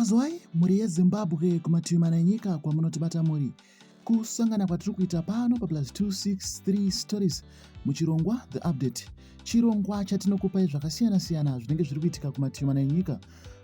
Kwazwai muri yeZimbabwe kumativi enyika kwamunotibata muri kusangana kwatiri kuita pano paplus 263 stories muchirongwa the update, chirongwa chatinokupai zvakasiyana-siyana zvinenge zviri kuitika kumativi enyika.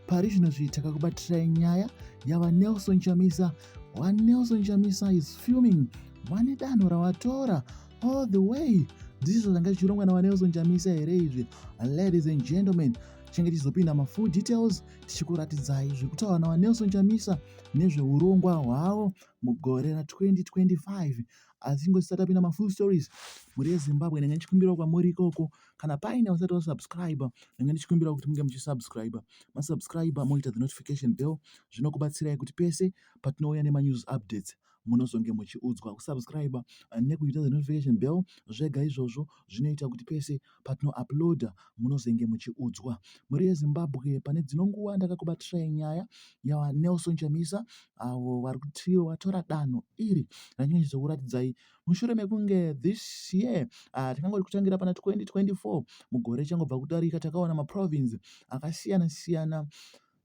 Pari zvino takakubatirai nyaya yaNaChamisa. NaChamisa is fuming. Vane danho ravatora all the way. Ndizvo zvanga zvichirongwa naNaChamisa here izvi. Ladies and gentlemen, tinenge tichizopinda mafull details tichikuratidzai zviri kutaurwa naNaChamisa nezveurongwa hwavo mugore ra2025. Asi ngosati tapinda mafull stories, muri yeZimbabwe ndenge ndichikumbira kwamuri ikoko, kana paine vasati vasubscribe ndenge ndichikumbira kuti munge muchisubscribe. Masubscribe moita the notification bell, zvinokubatsirai kuti pese patinouya nemanews updates munozonge muchiudzwa. Kusubscribe nekuita the notification bell zvega izvozvo zvinoita kuti pese patinouploada munozenge muchiudzwa. Muri yeZimbabwe pane dzino nguva ndakakubatirai nyaya yaNaChamisa avo vari kuti vatora danho iri randinenge ndichizokuratidzai mushure mekunge this year tikangori kutangira pana 2024 mugore changobva kudarika takaona maprovince akasiyana-siyana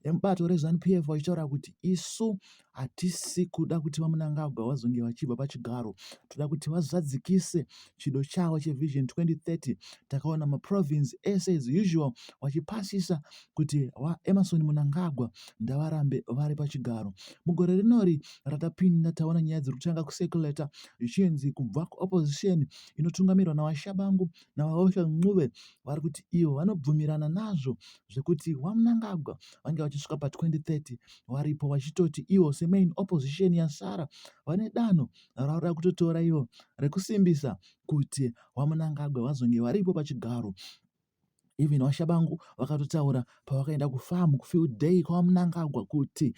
emubato reZANU-PF vachitaura kuti isu hatisi kuda kuti vaMnangagwa vazonge vachibva pachigaro, toda kuti vazadzikise chido chavo chevision 2030. Takaona maprovince ese as usual vachipasisa kuti Emmerson Mnangagwa ndavarambe vari pachigaro. Mugore rinori ratapinda taona nyaya dziri kutanga kusekuleta zvichinzi kubva kuopposition inotungamirwa naVashabangu navaOsha Ncube vari kuti ivo vanobvumirana nazvo zvekuti vaMnangagwa vange vachisvika pa2030 varipo vachitoti ivo semain opposition yasara vane danho ravaroda kutotora ivo rekusimbisa kuti vaMnangagwa vazonge varipo pachigaro. Even Vashabangu vakatotaura pavakaenda kufamu kufield day kwaMnangagwa kuti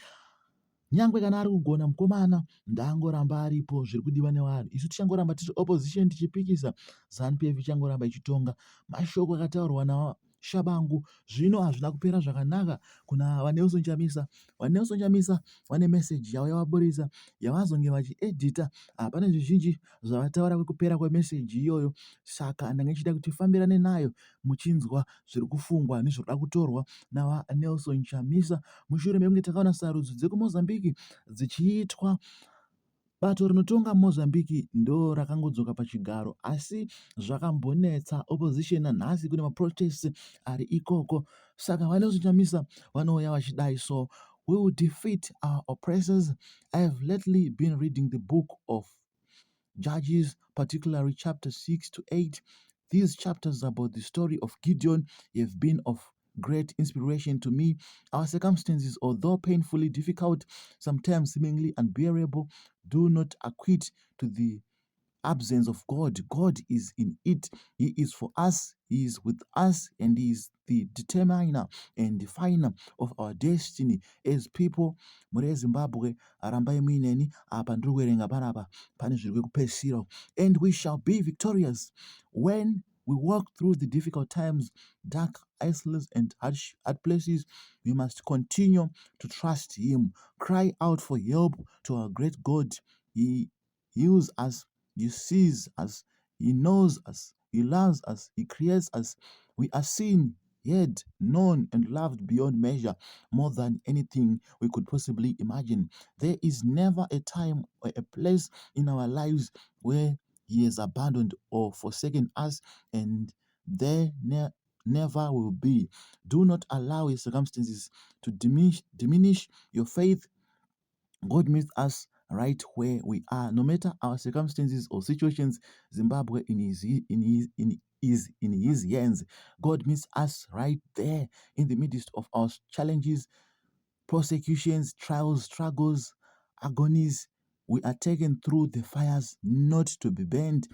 nyangwe kana ari kugona mukomana ndaangoramba aripo, zviri kudiwa nevanhu. Isu tichangoramba tiri opposition tichipikisa, ZANU-PF ichangoramba ichitonga. Mashoko akataurwa naVashabangu zvino hazvina kupera zvakanaka kuna vaNaChamisa. VaNaChamisa vane meseji yavo yavaburisa yavazonge vachiedhita. Pane zvizhinji zvavataura kwekupera kwemeseji iyoyo, saka ndanga ndichida kuti tifambirane nayo muchinzwa zviri kufungwa nezviri kutorwa naVaNaChamisa. Mushure mekunge takaona sarudzo dzekuMozambique dzichiitwa, bato rinotonga Mozambique ndo rakangodzoka pachigaro, asi zvakambonetsa opposition nanhasi kune maprotests ari ikoko. Saka vaNaChamisa vanouya vachidai, so we will defeat our oppressors. I have lately been reading the book of Judges, particularly chapter 6 to 8. These chapters about the story of Gideon have been of great inspiration to me. Our circumstances, although painfully difficult, sometimes seemingly unbearable, do not equate to the absence of God. God is in it. He is for us. He is with us, and He is the determiner and definer of our destiny as people. Muri yeZimbabwe arambai muineni apa ndiri kuverenga panapa pane zviri kupesira. And we shall be victorious when we walk through the difficult times, dark, isolated, and hard places. We must continue to trust Him, cry out for help to our great God. He heals us, He sees us, He knows us, He loves us, He creates us. We are seen, heard, known, and loved beyond measure, more than anything we could possibly imagine. There is never a time or a place in our lives where He has abandoned or forsaken us, and there never will be. Do not allow your circumstances to diminish your faith. God meets us right where we are, no matter our circumstances or situations. Zimbabwe is in His hands. God meets us right there in the midst of our challenges, persecutions, trials, struggles, agonies. We are taken through the fires not to be burned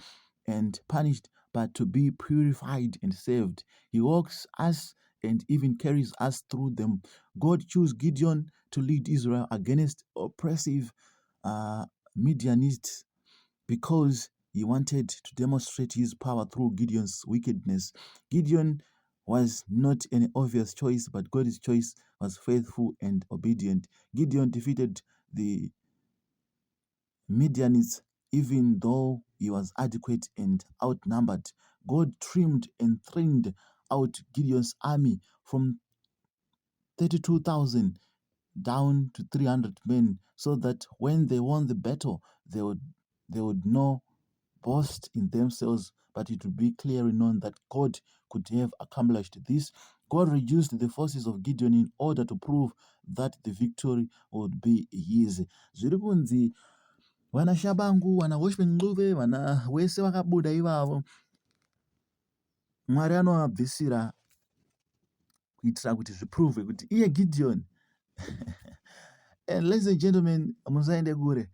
and punished, but to be purified and saved. He walks us and even carries us through them. God chose Gideon to lead Israel against oppressive Midianites because He wanted to demonstrate His power through Gideon's wickedness. Gideon was not an obvious choice, but God's choice was faithful and obedient. Gideon defeated the Midianites even though he was adequate and outnumbered. God trimmed and thinned out Gideon's army from 32,000 down to 300 men, so that when they won the battle, they would know, boast in themselves, but it would be clearly known that God could have accomplished this. God reduced the forces of Gideon in order to prove that the victory would be his. Zviri kunzi vana Shabangu, vana Watchman Nguve, vana vese vakabuda ivavo, Mwari anovabvisira kuitira kuti zviprove kuti iye Gideon. And ladies and gentlemen, musaende kure.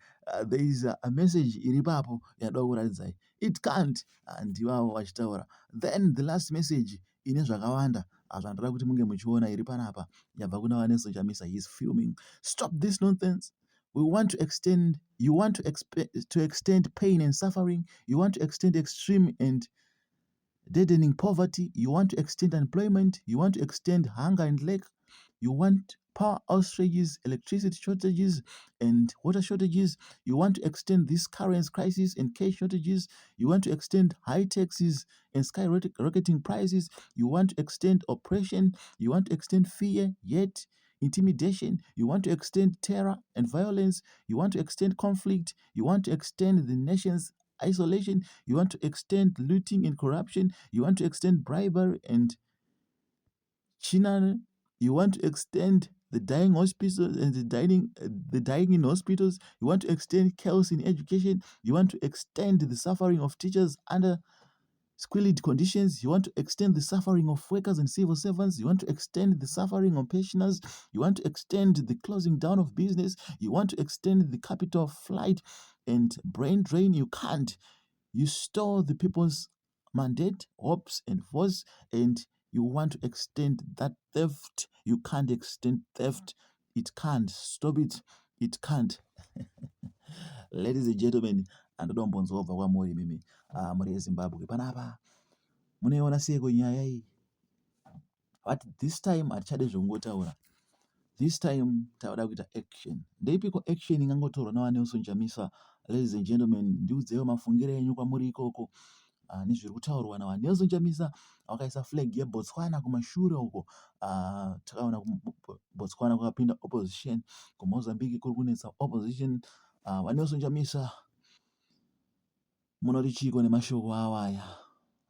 There is a message iripapo yanoda kuratidzai. It can't. And ivavo vachitaura. Then the last message ine zvakawanda zvandoda kuti munge muchiona iri panapa yabva kuna NaChamisa. He's filming. Stop this nonsense. We want to extend. You want to extend pain and suffering. You want to extend extreme and deadening poverty. You want to extend unemployment. You want to extend hunger and lack. You want power outages, electricity shortages, and water shortages. You want to extend this currency crisis and cash shortages. You want to extend high taxes and skyrocketing prices. You want to extend oppression. You want to extend fear, yet intimidation. You want to extend terror and violence. You want to extend conflict. You want to extend the nation's isolation. You want to extend looting and corruption. You want to extend bribery and chicanery. You want to extend the dying hospitals and the dying in hospitals. You want to extend chaos in education. You want to extend the suffering of teachers under squalid conditions. You want to extend the suffering of workers and civil servants. You want to extend the suffering of pensioners. You want to extend the closing down of business. You want to extend the capital flight and brain drain. You can't. You store the people's mandate, hopes, and voice, and you want to extend that theft. You can't extend theft. It can't. Stop it. It can't. Ladies and gentlemen, andoda kumbonzobva kwamuri mimi muri yeZimbabwe panapa munoiona seko nyaya iyi. But this time hatichade zvekungotaura. This time tavada kuita action. Ndeipiko action ingangotorwa naNaChamisa. Ladies and gentlemen, ndiudzewo mafungiro enyu kwamuri ikoko. Nezviri kutaurwa naNaChamisa. Wakaisa flag yeBotswana kumashure uko. Takaona Botswana kwakapinda opposition. KuMozambique kuri kunetsa opposition. NaChamisa munoti chiko nemashoko awaya.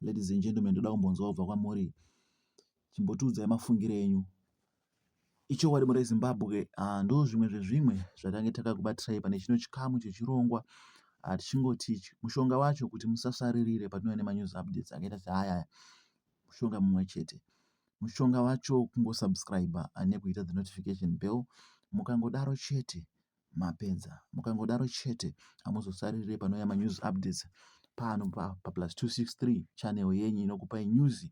Ladies and gentlemen, ndoda kumbonzwa kubva kwamuri. Chimbotiudzai mafungiro enyu. Icho wari muri Zimbabwe, ndo zvimwe zvezvimwe zvatange takakubatirai pane chino chikamu chechirongwa. Tichingoti mushonga wacho kuti musasaririre patinoona news updates akaita sehaya. Mushonga mumwe chete. Mushonga wacho kungosubscribe nekuita the notification bell. Mukangodaro chete mapenza. Mukangodaro chete hamuzosarire panouya news updates pano pa +263 channel yenyu inokupai news